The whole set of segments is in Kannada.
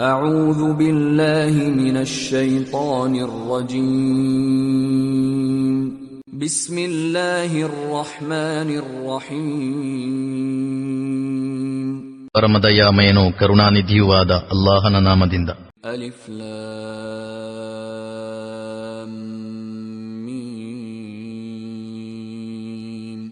أعوذ بالله من الشيطان الرجيم بسم الله الرحمن الرحيم ಪರಮದಯಾಮಯನೂ ಕರುಣಾನಿಧಿಯೂ ಆದ ಅಲ್ಲಾಹನ ನಾಮದಿಂದ. ಅಲಿಫ್ ಲಾಮ್ ಮೀಮ್.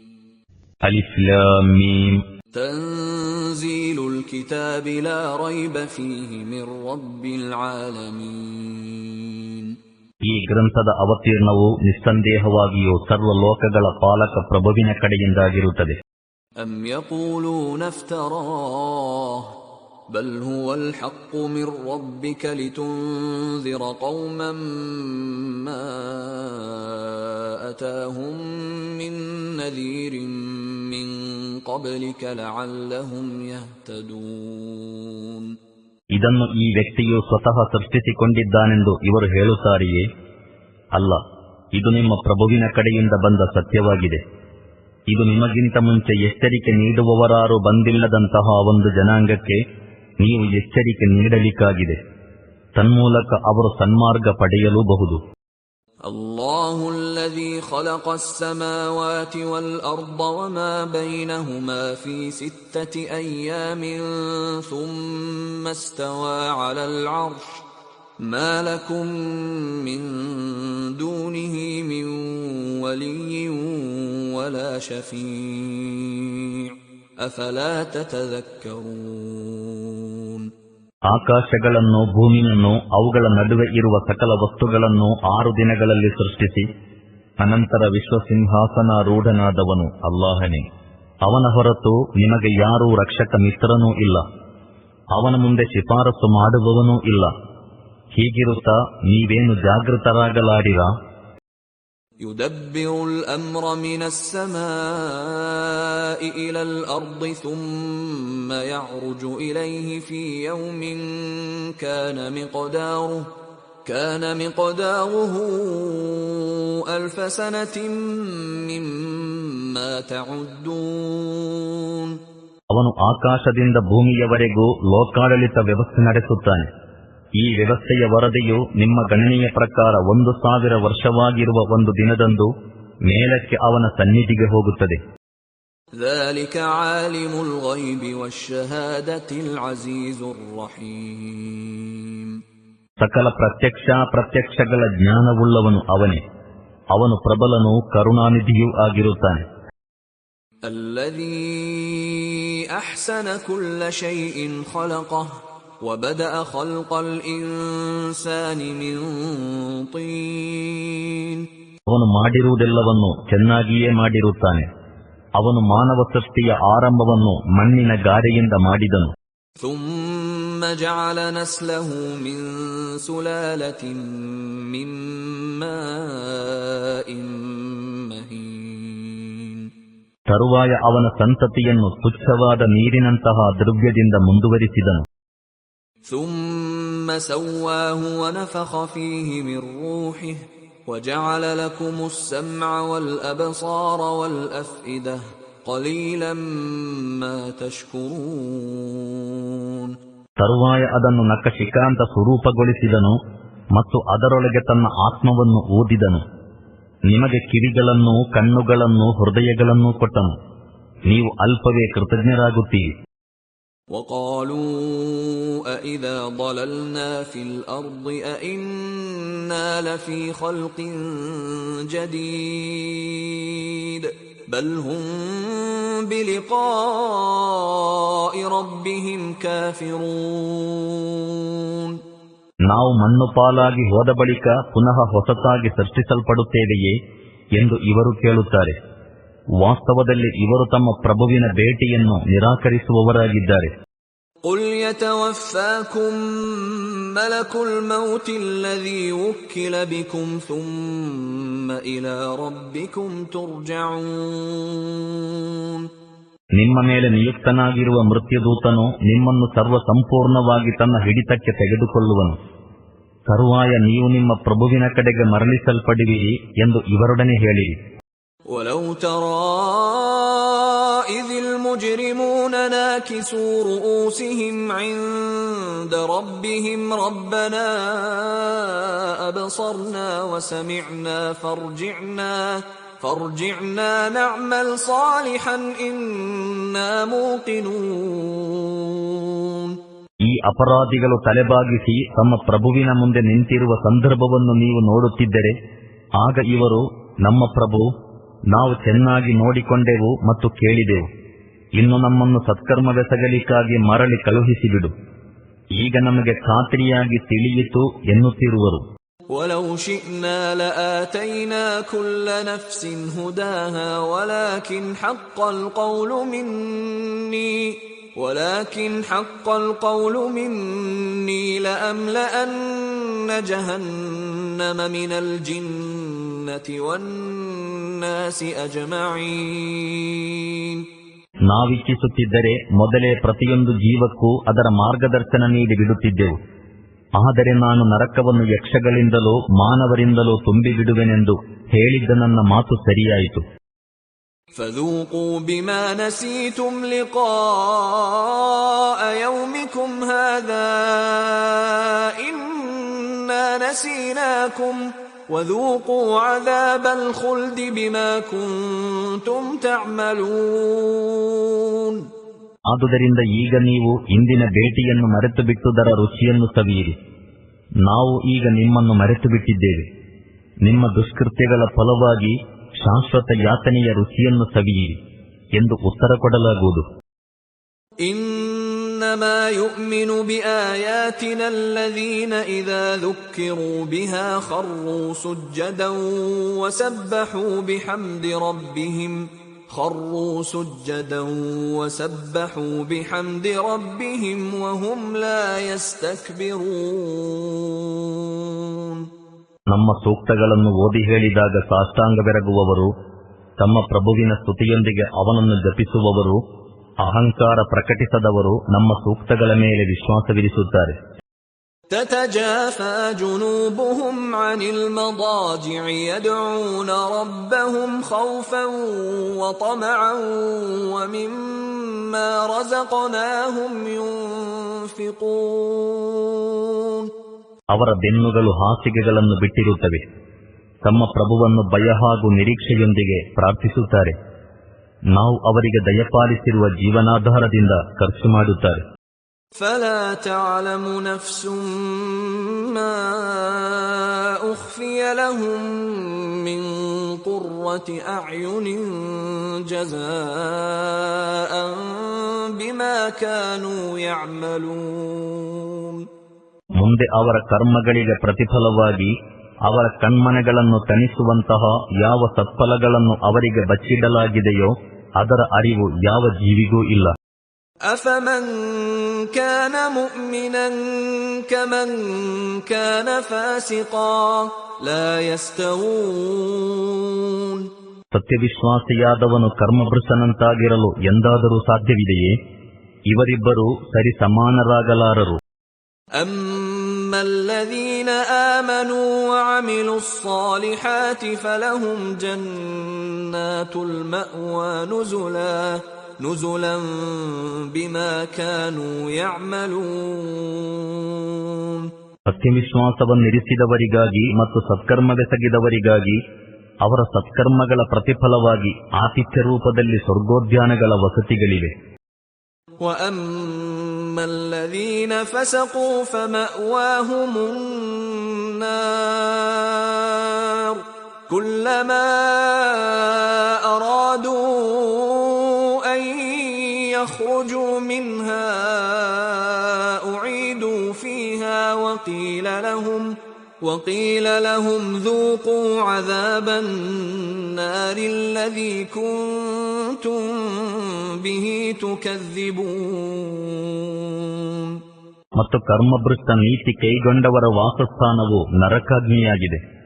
ಅಲಿಫ್ ಲಾಮ್ ಮೀಮ್. ತನ್ಜೀಲುಲ್ ಕಿತಾಬಿ ಲಾ ರೈಬ ಫೀಹಿ ಮಿರ್ ರಬ್ಬಿಲ್ ಆಲಮೀನ್. ಈ ಗ್ರಂಥದ ಅವತೀರ್ಣವು ನಿಸ್ಸಂದೇಹವಾಗಿಯೂ ಸರ್ವ ಲೋಕಗಳ ಪಾಲಕ ಪ್ರಭುವಿನ ಕಡೆಯಿಂದಾಗಿರುತ್ತದೆ. أم يقولون افتراه بل هو الحق من ربك لتنذر قوما ما أتاهم من نذير من قبلك لعلهم يهتدون. ಇದನ್ನು ಈ ವ್ಯಕ್ತಿಯು ಸ್ವತಃ ಸೃಷ್ಟಿಸಿಕೊಂಡಿದ್ದಾನೆಂದು ಇವರು ಹೇಳುತ್ತಾರೆಯೇ? ಅಲ್ಲ, ಇದು ನಿಮ್ಮ ಪ್ರಭುವಿನ ಕಡೆಯಿಂದ ಬಂದ ಸತ್ಯವಾಗಿದೆ. ಇದು ನಿಮಗಿಂತ ಮುಂಚೆ ಎಚ್ಚರಿಕೆ ನೀಡುವವರಾರು ಬಂದಿಲ್ಲದಂತಹ ಒಂದು ಜನಾಂಗಕ್ಕೆ ನೀವು ಎಚ್ಚರಿಕೆ ನೀಡಲಿಕ್ಕಾಗಿದೆ. ತನ್ಮೂಲಕ ಅವರು ಸನ್ಮಾರ್ಗ ಪಡೆಯಲೂಬಹುದು. ಅಲ್ಲಾಹು ಅಲ್ಲಜೀ ಖಲಖಸ್ ಸಮಾವಾತಿ ವಲ್ ಅರ್ದ ವಮಾ ಬೈನಹುಮಾ ಫೀ ಸಿತ್ತತಿ ಅಯ್ಯಾಮಿನ್ ಥುಮ್ಮ ಇಸ್ತವಾ ಅಲಲ್ ಅರ್ಶ್ ಮಾ ಲಕುಂ ಮಿನ್ ದೂನಿಹಿ ಮಿನ್ ವಲಿಯ್ಯಿನ್ ವಲಾ ಶಫೀಅ್ ಅಫಲಾ ತತذكرون. ಆಕಾಶಗಳನ್ನು, ಭೂಮಿಯನ್ನು, ಅವುಗಳ ನಡುವೆ ಇರುವ ಸಕಲ ವಸ್ತುಗಳನ್ನು 6 ದಿನಗಳಲ್ಲಿ ಸೃಷ್ಟಿಸಿ ಅನಂತರ ವಿಶ್ವಸಿಂಹಾಸನಾರೂಢನಾದವನು ಅಲ್ಲಾಹನೇ. ಅವನ ಹೊರತು ನಿಮಗೆ ಯಾರೂ ರಕ್ಷಕ ಮಿತ್ರನೂ ಇಲ್ಲ, ಅವನ ಮುಂದೆ ಶಿಫಾರಸು ಮಾಡುವವನೂ ಇಲ್ಲ. ಹೀಗಿರುತ್ತಾ ನೀವೇನು ಜಾಗೃತರಾಗಲಾರಿರಾ? يدبر الأمر من السماء إلى الأرض ثم يعرج إليه في يوم كان مقداره 1000 سنة مما تعدون. ಅವನು ಆಕಾಶದಿಂದ ಭೂಮಿಯವರೆಗೂ ಲೋಕಾಡಳಿತ ವ್ಯವಸ್ಥೆ ನಡೆಸುತ್ತಾನೆ. ಈ ವ್ಯವಸ್ಥೆಯ ವರದಿಯು ನಿಮ್ಮ ಗಣನೆಯ ಪ್ರಕಾರ 1000 ವರ್ಷವಾಗಿರುವ ಒಂದು ದಿನದಂದು ಮೇಲಕ್ಕೆ ಅವನ ಸನ್ನಿಧಿಗೆ ಹೋಗುತ್ತದೆ. ذلك عالم الغيب والشهادة العزيز الرحيم. ಸಕಲ ಪ್ರತ್ಯಕ್ಷಗಳ ಜ್ಞಾನವುಳ್ಳವನು ಅವನೇ. ಅವನು ಪ್ರಬಲನೂ ಕರುಣಾನಿಧಿಯೂ ಆಗಿರುತ್ತಾನೆ. الذي أحسن كل شيء خلقه وبدأ خلق الإنسان من طين. ಅವನು ಮಾಡಿರುವುದೆಲ್ಲವನ್ನು ಚೆನ್ನಾಗಿಯೇ ಮಾಡಿರುತ್ತಾನೆ. ಅವನು ಮಾನವ ಸೃಷ್ಟಿಯ ಆರಂಭವನ್ನು ಮಣ್ಣಿನ ಗಾರೆಯಿಂದ ಮಾಡಿದನು. ثم جعل نسله من سلالة من ماء مهين. ತರುವಾಯ ಅವನ ಸಂತತಿಯನ್ನು ತುಚ್ಛವಾದ ನೀರಿನಂತಹ ದ್ರವ್ಯದಿಂದ ಮುಂದುವರಿಸಿದನು. ثم سواه ونفخ فيه من روحه وجعل لكم السمع والأبصار والأفئدة قليلا ما تشكرون. ತರುವಾಯ ಅದನ್ನು ನಖಶಿಖಾಂತ ಸ್ವರೂಪಗೊಳಿಸಿದನು ಮತ್ತು ಅದರೊಳಗೆ ತನ್ನ ಆತ್ಮವನ್ನು ಊದಿದನು. ನಿಮಗೆ ಕಿವಿಗಳನ್ನು, ಕಣ್ಣುಗಳನ್ನು, ಹೃದಯಗಳನ್ನು ಕೊಟ್ಟನು. ನೀವು ಅಲ್ಪವೇ ಕೃತಜ್ಞರಾಗುತ್ತೀರಿ. وقالوا أإذا ضللنا في الأرض أإنا لفي خلق جديد بل هم بلقاء ربهم كافرون. ನಾವು ಮಣ್ಣು ಪಾಲಾಗಿ ಹೋದ ಬಳಿಕ ಪುನಃ ಹೊಸತಾಗಿ ಸೃಷ್ಟಿಸಲ್ಪಡುತ್ತೇವೆಯೇ ಎಂದು ಇವರು ಕೇಳುತ್ತಾರೆ. ವಾಸ್ತವದಲ್ಲಿ ಇವರು ತಮ್ಮ ಪ್ರಭುವಿನ ಭೇಟಿಯನ್ನು ನಿರಾಕರಿಸುವವರಾಗಿದ್ದಾರೆ. قُلْ يَتَوَفَّاكُم مَّلَكُ الْمَوْتِ الَّذِي وُكِّلَ بِكُمْ ثُمَّ إِلَى رَبِّكُمْ تُرْجَعُونَ. ನಿಮ್ಮ ಮೇಲೆ ನಿಯುಕ್ತನಾಗಿರುವ ಮೃತ್ಯುದೂತನು ನಿಮ್ಮನ್ನು ಸರ್ವ ಸಂಪೂರ್ಣವಾಗಿ ತನ್ನ ಹಿಡಿತಕ್ಕೆ ತೆಗೆದುಕೊಳ್ಳುವನು. ತರುವಾಯ ನೀವು ನಿಮ್ಮ ಪ್ರಭುವಿನ ಕಡೆಗೆ ಮರಳಿಸಲ್ಪಡುವಿರಿ ಎಂದು ಇವರೊಡನೆ ಹೇಳಿರಿ. وَلَوْ تَرَى إِذِ والمجرمون ناكسوا رؤوسهم عند ربهم ربنا أبصرنا وسمعنا فارجعنا نعمل صالحا إنا موقنون. ಈ ಅಪರಾಧಿಗಳು ತಲೆಬಾಗಿಸಿ ತಮ್ಮ ಪ್ರಭುವಿನ ಮುಂದೆ ನಿಂತಿರುವ ಸಂದರ್ಭವನ್ನು ನೀವು ನೋಡುತ್ತಿದ್ದರೆ ಆಗ ಇವರು, ನಮ್ಮ ಪ್ರಭು, ನಾವು ಚೆನ್ನಾಗಿ ನೋಡಿಕೊಂಡೆವು ಮತ್ತು ಕೇಳಿದೆವು, ಇನ್ನು ನಮ್ಮನ್ನು ಸತ್ಕರ್ಮವೆಸಗಲಿಕ್ಕಾಗಿ ಮರಳಿ ಕಳುಹಿಸಿಬಿಡು, ಈಗ ನಮಗೆ ಖಾತ್ರಿಯಾಗಿ ತಿಳಿಯಿತು ಎನ್ನುತ್ತಿರುವರು. وَلَوْ شِئْنَا لَآتَيْنَا كُلَّ نَفْسٍ هُدَاهَا وَلَكِنْ حَقَّ الْقَوْلُ مِنِّي لَأَمْلَأَنَّ جَهَنَّمَ مِنَ الْجِنَّةِ وَالنَّاسِ أَجْمَعِينَ. ನಾವಿಚ್ಛಿಸುತ್ತಿದ್ದರೆ ಮೊದಲೇ ಪ್ರತಿಯೊಂದು ಜೀವಕ್ಕೂ ಅದರ ಮಾರ್ಗದರ್ಶನ ನೀಡಿ ಬಿಡುತ್ತಿದ್ದೆವು. ಆದರೆ ನಾನು ನರಕವನ್ನು ಯಕ್ಷಗಳಿಂದಲೂ ಮಾನವರಿಂದಲೂ ತುಂಬಿಬಿಡುವೆನೆಂದು ಹೇಳಿದ್ದ ನನ್ನ ಮಾತು ಸರಿಯಾಯಿತು. فذوقوا بما نسيتم لقاء يومكم هذا إنا نسيناكم وذوقوا عذاب الخلد بما كنتم تعملون. ಆದುದರಿಂದ ಈಗ ನೀವು ಇಂದಿನ ಭೇಟಿಯನ್ನು ಮರೆತು ಬಿಟ್ಟುದರ ರುಚಿಯನ್ನು ಸವಿಯಿರಿ. ನಾವು ಈಗ ನಿಮ್ಮನ್ನು ಮರೆತು ಬಿಟ್ಟಿದ್ದೇವೆ. ನಿಮ್ಮ ದುಷ್ಕೃತ್ಯಗಳ ಫಲವಾಗಿ ಶಾಶ್ವತ ಯಾತನೆಯ ರುಚಿಯನ್ನು ಸವಿಯಿರಿ ಎಂದು ಉತ್ತರ ಕೊಡಲಾಗುವುದು. ಇನ್ನಮಾ ಯುಮಿನು ಬಿಆಯಾತಿನಾ ಅಲ್ಲದೀನ ಇದಾ ذುಕ್ಕಿರೂ ಬಿಹಾ ಖರ್ರೂ ಸುಜ್ಜದಾ ವಸಬ್ಬಹೂ ಬಿಹಮ್ದಿ ರಬ್ಬಿಹಿಂ ವಹುಂ ಲಾ ಯಸ್ತಕ್ಬಿರೂನ್. ನಮ್ಮ ಸೂಕ್ತಗಳನ್ನು ಓದಿ ಹೇಳಿದಾಗ ಸಾಷ್ಟಾಂಗವೆರಗುವವರು, ತಮ್ಮ ಪ್ರಭುವಿನ ಸ್ತುತಿಯೊಂದಿಗೆ ಅವನನ್ನು ಜಪಿಸುವವರು, ಅಹಂಕಾರ ಪ್ರಕಟಿಸದವರು ನಮ್ಮ ಸೂಕ್ತಗಳ ಮೇಲೆ ವಿಶ್ವಾಸವಿರಿಸುತ್ತಾರೆ. تتجافى جنوبهم عن المضاجع يدعون ربهم خوفا وطمعا ومما رزقناهم ينفقون. ಅವರ ಬೆನ್ನುಗಳು ಹಾಸಿಗೆಗಳನ್ನು ಬಿಟ್ಟಿರುತ್ತವೆ. ತಮ್ಮ ಪ್ರಭುವನ್ನು ಭಯ ಹಾಗೂ ನಿರೀಕ್ಷೆಯೊಂದಿಗೆ ಪ್ರಾರ್ಥಿಸುತ್ತಾರೆ. ನಾವು ಅವರಿಗೆ ದಯಪಾಲಿಸಿರುವ ಜೀವನಾಧಾರದಿಂದ ಖರ್ಚು ಮಾಡುತ್ತಾರೆ. فلا تعلم نفس ما أخفي لهم من قرة أعين جزاء بما كانوا يعملون. ಮುಂದೆ ಅವರ ಕರ್ಮಗಳಿಗೆ ಪ್ರತಿಫಲವಾಗಿ ಅವರ ಕಣ್ಮನೆಗಳನ್ನು ತಣಿಸುವಂತಹ ಯಾವ ಸತ್ಫಲಗಳನ್ನು ಅವರಿಗೆ ಬಚ್ಚಿಡಲಾಗಿದೆಯೋ ಅದರ ಅರಿವು ಯಾವ ಜೀವಿಗೂ ಇಲ್ಲ. أفمن كان مؤمنا كمن كان فاسقا لا يستوون. ಸತ್ಯವಿಶ್ವಾಸಿಯಾದವನು ಕರ್ಮಭೃಷ್ಟನಂತಾಗಿರಲು ಎಂದಾದರೂ ಸಾಧ್ಯವಿದೆಯೇ? ಇವರಿಬ್ಬರೂ ಸರಿ ಸಮಾನರಾಗಲಾರರು. أما الذين آمنوا وعملوا الصالحات فلهم جنات المأوى نزلا بما كانوا يعملون. ಸತ್ಯವಿಶ್ವಾಸವನ್ನಿರಿಸಿದವರಿಗಾಗಿ ಮತ್ತು ಸತ್ಕರ್ಮವೆಸಗಿದವರಿಗಾಗಿ ಅವರ ಸತ್ಕರ್ಮಗಳ ಪ್ರತಿಫಲವಾಗಿ ಆತಿಥ್ಯ ರೂಪದಲ್ಲಿ ಸ್ವರ್ಗೋದ್ಯಾನಗಳ ವಸತಿಗಳಿವೆ. وَأَمَّا الَّذِينَ فَسَقُوا فَمَأْوَاهُمُ النَّارُ كُلَّمَا أَرَادُوا أَن يَخْرُجُوا مِنْهَا أُعِيدُوا فِيهَا وَقِيلَ لَهُمْ ذُوقُوا عَذَابَ النَّارِ الَّذِي كُنتُمْ بِهِ تُكَذِّبُونَ. ಮತ್ತು ಕರ್ಮಭೃಷ್ಟ ನೀತಿ ಕೈಗೊಂಡವರ ವಾಸಸ್ಥಾನವು ನರಕಾಗ್ನಿಯಾಗಿದೆ.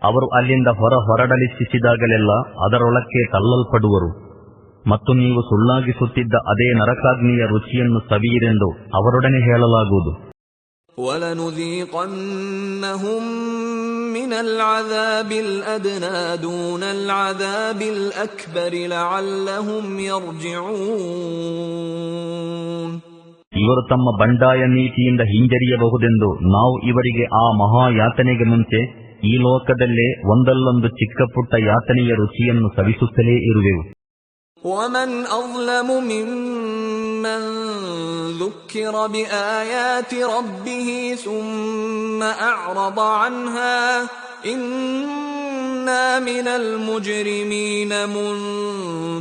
ಅವರು ಅಲ್ಲಿಂದ ಹೊರಡಲಿಚ್ಛಿಸಿದಾಗಲೆಲ್ಲ ಅದರೊಳಕ್ಕೆ ತಳ್ಳಲ್ಪಡುವರು. ಮತ್ತು ನೀವು ಸುಳ್ಳಾಗಿಸುತ್ತಿದ್ದ ಅದೇ ನರಕಾಗ್ನಿಯ ರುಚಿಯನ್ನು ಸವಿಯಿರೆಂದು ಅವರೊಡನೆ ಹೇಳಲಾಗುವುದು. وَلَنُذِيقَنَّهُم مِّنَ الْعَذَابِ الْأَدْنَىٰ دُونَ الْعَذَابِ الْأَكْبَرِ لَعَلَّهُمْ يَرْجِعُونَ. ಇವರು ತಮ್ಮ ಬಂಡಾಯ ನೀತಿಯಿಂದ ಹಿಂಜರಿಯಬಹುದೆಂದು ನಾವು ಇವರಿಗೆ ಆ ಮಹಾಯಾತನೆಗೆ ಮುಂಚೆ ಈ ಲೋಕದಲ್ಲೇ ಒಂದಲ್ಲೊಂದು ಚಿಕ್ಕ ಪುಟ್ಟ ಯಾತನೆಯ ರುಚಿಯನ್ನು ಸವಿಸುತ್ತಲೇ ಇರುವೆವು. وَمَنْ أَظْلَمُ مِمَّنْ ذُكِّرَ بِآيَاتِ رَبِّهِ ثُمَّ أَعْرَضَ عَنْهَا إِنَّا مِنَ الْمُجْرِمِينَ مُنْتَقِمُونَ.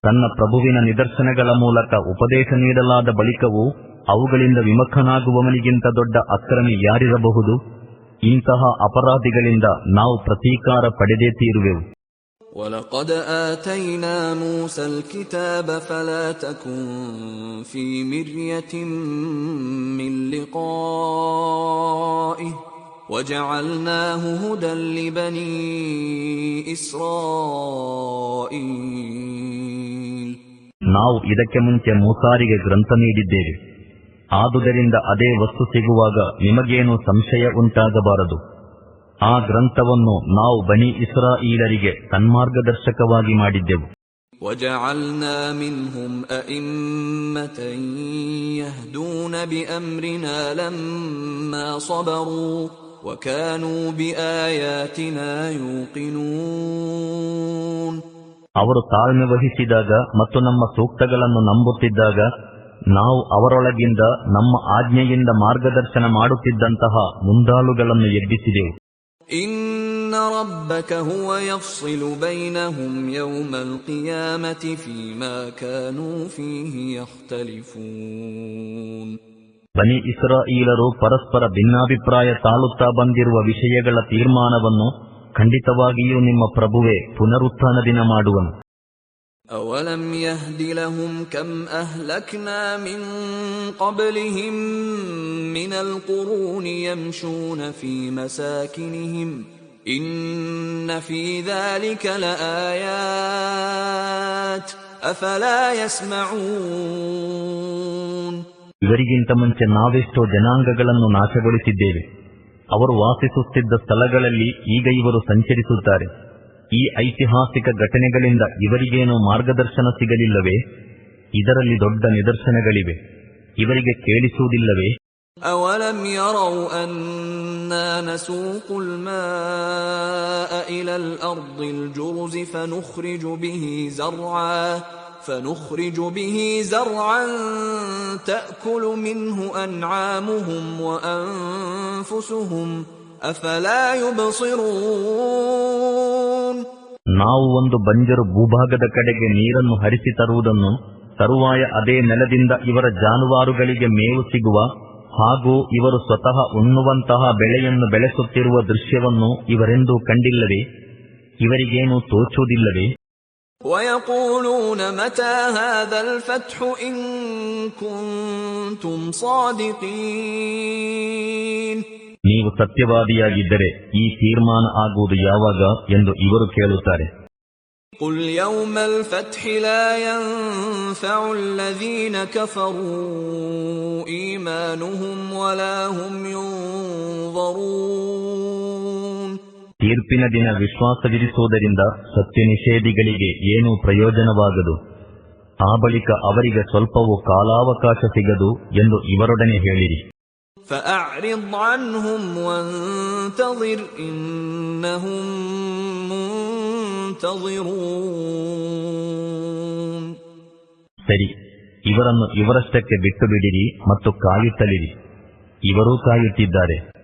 ತನ್ನ ಪ್ರಭುವಿನ ನಿದರ್ಶನಗಳ ಮೂಲಕ ಉಪದೇಶ ನೀಡಲಾದ ಬಳಿಕವೂ ಅವುಗಳಿಂದ ವಿಮುಖನಾಗುವವನಿಗಿಂತ ದೊಡ್ಡ ಅಕ್ರಮಿ ಯಾರಿರಬಹುದು? ಇಂತಹ ಅಪರಾಧಿಗಳಿಂದ ನಾವು ಪ್ರತೀಕಾರ ಪಡೆದೇ ತೀರುವೆವು. وَلَقَدْ آتَيْنَا مُوسَى الْكِتَابَ فَلَا تَكُنْ فِي مِرْيَةٍ مِّن لِقَائِهِ وَجَعَلْنَاهُ هُدًى لِبَنِي إِسْرَائِيلَ. ನಾವು ಇದಕ್ಕೆ ಮುಂಚೆ ಮೂಸಾರಿಗೆ ಗ್ರಂಥ ನೀಡಿದ್ದೇವೆ. ಆದುದರಿಂದ ಅದೇ ವಸ್ತು ಸಿಗುವಾಗ ನಿಮಗೇನು ಸಂಶಯ ಉಂಟಾಗಬಾರದು. ಆ ಗ್ರಂಥವನ್ನು ನಾವು ಬನಿ ಇಸ್ರಾಯೀಲರಿಗೆ ಸನ್ಮಾರ್ಗದರ್ಶಕವಾಗಿ ಮಾಡಿದ್ದೆವು. وَجَعَلْنَا مِنْهُمْ أَئِمَّةً يَهْدُونَ بِأَمْرِنَا لَمَّا صَبَرُوا وَكَانُوا بِآيَاتِنَا يُوقِنُونَ. ಅವರು ತಾಳ್ಮೆ ವಹಿಸಿದಾಗ ಮತ್ತು ನಮ್ಮ ಸೂಕ್ತಗಳನ್ನು ನಂಬುತ್ತಿದ್ದಾಗ ನಾವು ಅವರೊಳಗಿಂದ ನಮ್ಮ ಆಜ್ಞೆಯಿಂದ ಮಾರ್ಗದರ್ಶನ ಮಾಡುತ್ತಿದ್ದಂತಹ ಮುಂದಾಳುಗಳನ್ನು ಎಬ್ಬಿಸಿದೆವು. إِنَّ رَبَّكَ هُوَ يَفْصِلُ بَيْنَهُمْ يَوْمَ الْقِيَامَةِ فِيمَا كَانُوا فِيهِ يَخْتَلِفُونَ. ಬನಿ ಇಸ್ರಾಯೀಲರು ಪರಸ್ಪರ ಭಿನ್ನಾಭಿಪ್ರಾಯ ತಾಳುತ್ತಾ ಬಂದಿರುವ ವಿಷಯಗಳ ತೀರ್ಮಾನವನ್ನು ಖಂಡಿತವಾಗಿಯೂ ನಿಮ್ಮ ಪ್ರಭುವೇ ಪುನರುತ್ಥಾನ ದಿನ ಮಾಡುವನು. أَوَلَمْ يَهْدِ لَهُمْ كَمْ أَهْلَكْنَا مِنْ قَبْلِهِمْ مِنَ الْقُرُونِ يَمْشُونَ فِي مَسَاكِنِهِمْ إِنَّ فِي ذَلِكَ لَآيَاتٍ أَفَلَا يَسْمَعُونَ. ಇವರಿಗಿಂತ ಮುಂಚೆ ನಾವೆಷ್ಟೋ ಜನಾಂಗಗಳನ್ನು ನಾಶಗೊಳಿಸಿದ್ದೇವೆ. ಅವರು ವಾಸಿಸುತ್ತಿದ್ದ ಸ್ಥಳಗಳಲ್ಲಿ ಈಗ ಇವರು ಸಂಚರಿಸುತ್ತಾರೆ. ಈ ಐತಿಹಾಸಿಕ ಘಟನೆಗಳಿಂದ ಇವರಿಗೇನು ಮಾರ್ಗದರ್ಶನ ಸಿಗಲಿಲ್ಲವೇ? ಇದರಲ್ಲಿ ದೊಡ್ಡ ನಿದರ್ಶನಗಳಿವೆ. ಇವರಿಗೆ ಕೇಳಿಸುವುದಿಲ್ಲವೇ? أَوَلَمْ يَرَوْا أَنَّا نَسُوقُ الْمَاءَ إِلَى الْأَرْضِ الْجُرُزِ فَنُخْرِجُ بِهِ زَرْعًا تَأْكُلُ مِنْهُ أَنْعَامُهُمْ وَأَنْفُسُهُمْ أَفَلَا يُبْصِرُونَ. ನಾವು ಒಂದು ಬಂಜರು ಭೂಭಾಗದ ಕಡೆಗೆ ನೀರನ್ನು ಹರಿಸಿ ತರುವುದನ್ನು, ತರುವಾಯ ಅದೇ ನೆಲದಿಂದ ಇವರ ಜಾನುವಾರುಗಳಿಗೆ ಮೇವು ಸಿಗುವ ಹಾಗೂ ಇವರು ಸ್ವತಃ ಉಣ್ಣುವಂತಹ ಬೆಳೆಯನ್ನು ಬೆಳೆಸುತ್ತಿರುವ ದೃಶ್ಯವನ್ನು ಇವರೆಂದೂ ಕಂಡಿಲ್ಲವೇ? ಇವರಿಗೇನು ತೋಚುವುದಿಲ್ಲವೇ? وَيَقُولُونَ مَتَى هَذَا الْفَتْحُ إِن كُنتُمْ صَادِقِينَ. ನೀವು ಸತ್ಯವಾದಿಯಾಗಿದ್ದರೆ ಈ ತೀರ್ಮಾನ ಆಗುವುದು ಯಾವಾಗ ಎಂದು ಇವರು ಕೇಳುತ್ತಾರೆ. قُلْ يَوْمَ الْفَتْحِ لَا يَنفَعُ الَّذِينَ كَفَرُوا إِيمَانُهُمْ وَلَا هُمْ يُنظَرُونَ. ತೀರ್ಪಿನ ದಿನ ವಿಶ್ವಾಸವಿರಿಸುವುದರಿಂದ ಸತ್ಯ ನಿಷೇಧಿಗಳಿಗೆ ಏನೂ ಪ್ರಯೋಜನವಾಗದು. ಆ ಬಳಿಕ ಅವರಿಗೆ ಸ್ವಲ್ಪವೂ ಕಾಲಾವಕಾಶ ಸಿಗದು ಎಂದು ಇವರೊಡನೆ ಹೇಳಿರಿ. فَأَعْرِضْ عَنْهُمْ وَانْتَظِرْ إِنَّهُمْ مُنْتَظِرُونَ. ಸರಿ, ಇವರನ್ನು ಇವರಷ್ಟಕ್ಕೆ ಬಿಟ್ಟು ಬಿಡಿರಿ ಮತ್ತು ಕಾಯುತ್ತಲಿರಿ. ಇವರೂ ಕಾಯುತ್ತಿದ್ದಾರೆ.